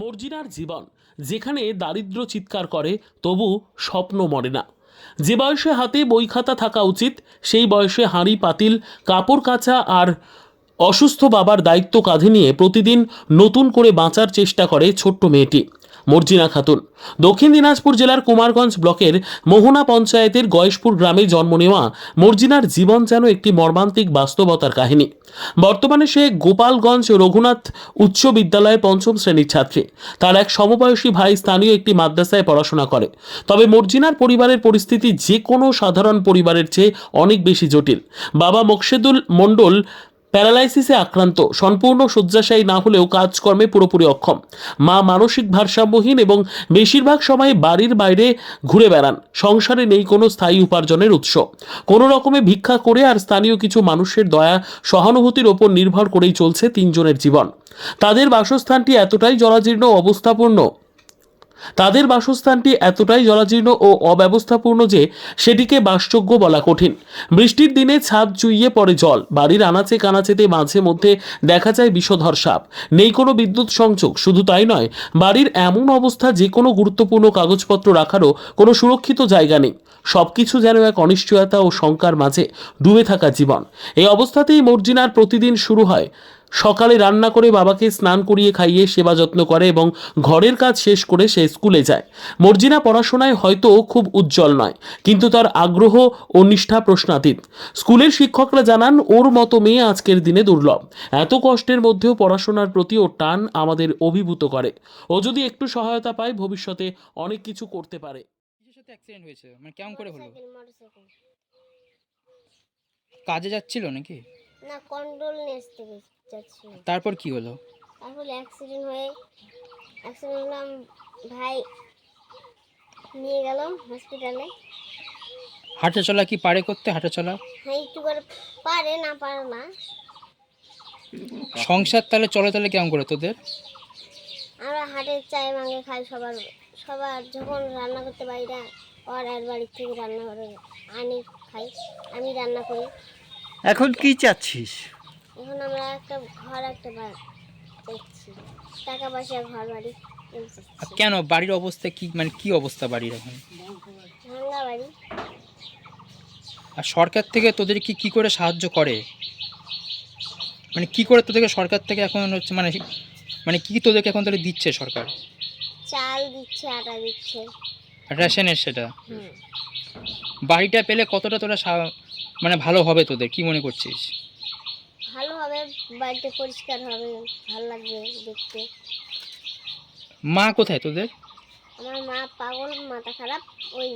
মর্জিনার জীবন, যেখানে দারিদ্র্য চিৎকার করে তবু স্বপ্ন মরে না। যে বয়সে হাতে বই খাতা থাকা উচিত সেই বয়সে হাঁড়ি পাতিল কাপড় কাচা আর অসুস্থ বাবার দায়িত্ব কাঁধে নিয়ে প্রতিদিন নতুন করে বাঁচার চেষ্টা করে ছোট্ট মেয়েটি মর্জিনা খাতুন। দক্ষিণ দিনাজপুর জেলার কুমারগঞ্জ ব্লকের মোহনা পঞ্চায়েতের গয়েশপুর গ্রামে জন্ম নেওয়া মর্জিনার জীবন যেন একটি মর্মান্তিক বাস্তবতার কাহিনী। বর্তমানে সে গোপালগঞ্জ রঘুনাথ উচ্চ বিদ্যালয়ে পঞ্চম শ্রেণীর ছাত্রী। তার এক সমবয়সী ভাই স্থানীয় একটি মাদ্রাসায় পড়াশোনা করে। তবে মর্জিনার পরিবারের পরিস্থিতি যে কোনো সাধারণ পরিবারের চেয়ে অনেক বেশি জটিল। বাবা মোকশেদুল মণ্ডল প্যারালাইসিসে আক্রান্ত, সম্পূর্ণ শয্যাশায়ী না হলেও কাজকর্মে পুরোপুরি অক্ষম। মা মানসিক ভারসাম্যহীন এবং বেশিরভাগ সময় বাড়ির বাইরে ঘুরে বেড়ান। সংসারে নেই কোনো স্থায়ী উপার্জনের উৎস। কোনো রকমে ভিক্ষা করে আর স্থানীয় কিছু মানুষের দয়া সহানুভূতির ওপর নির্ভর করেই চলছে তিনজনের জীবন। তাদের বাসস্থানটি এতটাই জরাজীর্ণ ও অব্যবস্থাপূর্ণ যে সেটিকে বাসযোগ্য বলা কঠিন। বৃষ্টির দিনে ছাদ চুইয়ে পড়ে জল, বাড়ির আনাচে কানাচেতে মাঝে মধ্যে দেখা যায় বিষধর সাপ। নেই কোনো বিদ্যুৎ সংযোগ। শুধু তাই নয়, বাড়ির এমন অবস্থা যে কোনো গুরুত্বপূর্ণ কাগজপত্র রাখারও কোনো সুরক্ষিত জায়গা নেই। সবকিছু যেন এক অনিশ্চয়তা ও শঙ্কার মাঝে ডুবে থাকা জীবন। এই অবস্থাতেই মর্জিনার প্রতিদিন শুরু হয়। সকালে রান্না করে বাবাকে স্নান করিয়ে খাইয়ে সেবা যত্ন করে এবং ঘরের কাজ শেষ করে সে স্কুলে যায়। মর্জিনা পড়াশোনায় হয়তো খুব উজ্জ্বল নয়, কিন্তু তার আগ্রহ ও নিষ্ঠা প্রশ্নাতীত। স্কুলের শিক্ষকরা জানান ওর মতো মেয়ে আজকের দিনে দুর্লভ। এত কষ্টের মধ্যেও পড়াশোনার প্রতি ওর টান আমাদের অভিভূত করে। ও যদি একটু সহায়তা পায় ভবিষ্যতে অনেক কিছু করতে পারে। কিসের সাথে অ্যাক্সিডেন্ট হয়েছে? মানে কেমন করে হলো? মোটরসাইকেল। কাজে যাচ্ছিল নাকি? না, কন্ট্রোল নেচতে যাচ্ছিল। তারপর কি হলো? তারপরে অ্যাক্সিডেন্ট হলাম। ভাই নিয়ে গেল হসপিটালে। হাঁটা চলা কি পারে করতে? হাঁটা চলা হ্যাঁ, একটু করে পারে, না পারে না। সংসার তাহলে চলে তাহলে কেমন করে তোদের? আমরা হাটে চাই মাঙ্গে খাই। সবার যখন রান্না করতে পারি না, আর বাড়ির থেকে রান্না করে আনি খাই। আমি রান্না করি। এখন কি চাচ্ছিস? এখন আমরা একটা চাচ্ছি, টাকা পয়সা, ঘর বাড়ি চাচ্ছি। কেন বাড়ির অবস্থা কি? মানে কি অবস্থা বাড়ির এখন? ভাঙ্গা বাড়ি। আর সরকার থেকে তোদের কি করে সাহায্য করে? মানে কি করে তোদেরকে সরকার থেকে এখন হচ্ছে মানে কি তোদেরকে এখন তাহলে দিচ্ছে সরকার? চাল দিচ্ছে, আটা দিচ্ছে। রেশনের সেটা। হুম। বাড়িটা পেলে কতটা তোরা মানে ভালো হবে তোদের কি মনে করছিস? ভালো হবে, বাড়িটা পরিষ্কার হবে, ভালো লাগবে দেখতে। মা কোথায় তোদের? আমার মা পাগল, মাথা খারাপ, ওই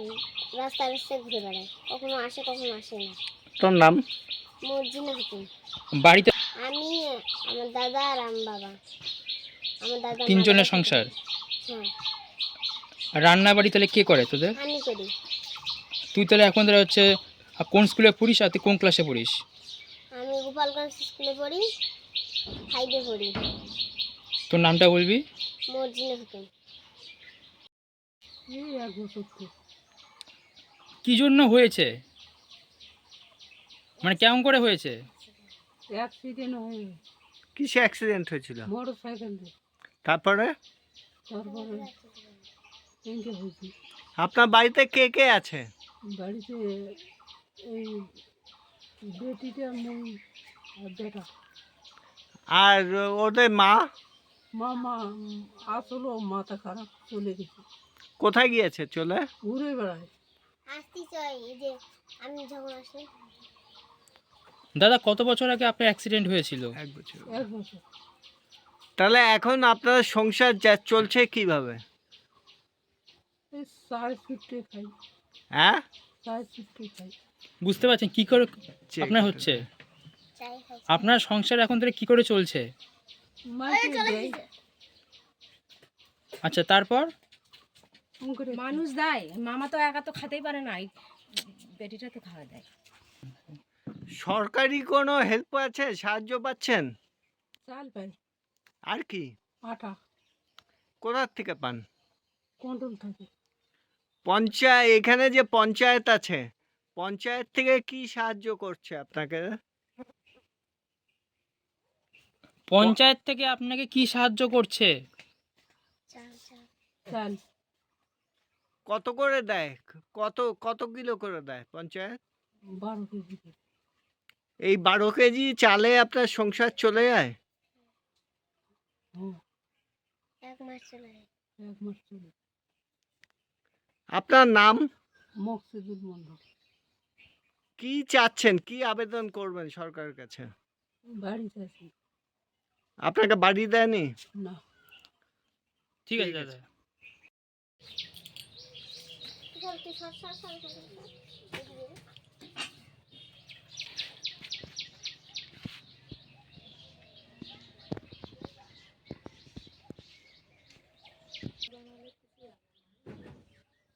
রাস্তায় রাস্তায় ঘুরে বেড়ায়। কখনো আসে কখনো আসে না। তোর নাম? মর্জিনা খাতুন। বাড়িতে আমি, আমার দাদা আর আমার বাবা। আমার দাদা তিনজনের সংসার? হ্যাঁ। আর রান্না বাড়ি তাহলে কে করে তোদের? আমি করি। তুই তাহলে এখন তাহলে হচ্ছে কোন স্কুলে পড়িস আর তুই কোন ক্লাসে পড়িস? আমি গোপালগঞ্জ স্কুলে পড়ি, 5-এ পড়ি। তোর নামটা বলবি? মর্জিনা খাতুন। কি জন্য হয়েছে? মানে কেমন করে হয়েছে? অ্যাক্সিডেন্ট হয়ে কিসে অ্যাক্সিডেন্ট হয়েছিল? মোটরসাইকেল দিয়ে। তারপরে তারপরে এনকে হয়েছে। আপনার বাড়িতে কে কে আছে? বাড়িতে এই বেটিটা, মই আর বেটা। আর ওদের মা মামা আসলো, মাথা খারাপ, চলে গেছে। কোথায় গিয়েছে চলে? ঘুরে বেড়ায়। আসতে চাই, এই যে আমি যখন আসি। দাদা কত বছর আগে আপনার অ্যাক্সিডেন্ট হয়েছিল? 1 বছর। 1 বছর। তাহলে এখন আপনার সংসার চলছে কিভাবে? এই 4 ফিটে খাই, হ্যাঁ, 4 ফিটে খাই। বুঝতে পারছেন কি করে চেক আপনার করতে হচ্ছে? চাই খাই। আপনার সংসার এখন তাহলে কি করে চলছে? মাকে দেয়। আচ্ছা তারপর? মানুষ দেয়, মামা তো একা তো খেতেই পারে না, বেটিটা তো খাওয়া দেয়। সরকারি কোনো হেল্প আছে, সাহায্য পাচ্ছেন? চাল পাই, আর কি আটা, কোথার থেকে পান? কন্ট্রোল থাকে। এখানে যে পঞ্চায়েত আছে, পঞ্চায়েত থেকে কি সাহায্য করছে আপনাকে? পঞ্চায়েত থেকে আপনাকে কি সাহায্য করছে? চাল কত করে দেয়? কত কত কিলো করে দেয় পঞ্চায়েত? 12 কেজি করে। এই 12 কেজি চালে আপনার সংসার চলে যায়? হ্যাঁ, 1 মাস চলে যায়। 1 মাস চলে। আপনার নাম? মকসুদুল মন্ডল। কি চাচ্ছেন? কি আবেদন করবেন সরকারের কাছে? বাড়িতে আছি। আপনাকে বাড়ি দেয়নি? না, ঠিক আছে ঠিক দাদা। চল তুই সর, সর, সর, সর, সর।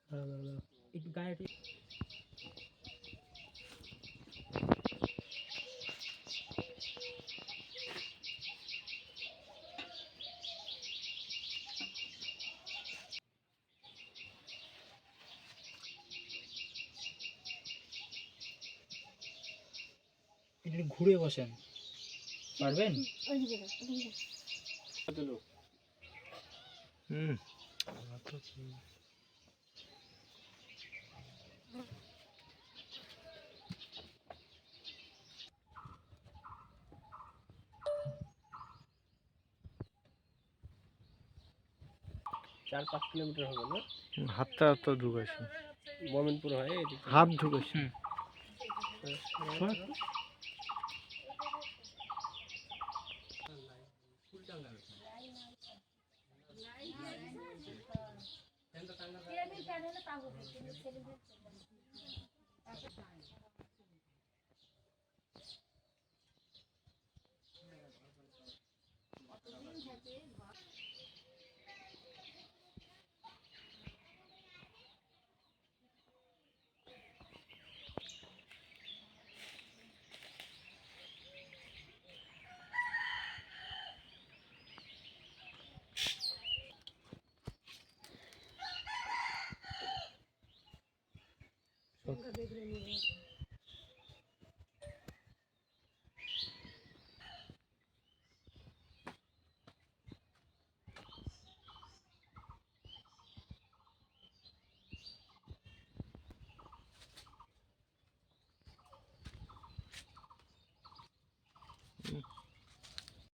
এদিকে। একটু গায়ে একটু ঘুরে বসেন, পারবেন? ওইদিকে যা, ওইদিকে যা। হুম। হাতটা তো ঢুকেছে। হাত ঢুকেছে।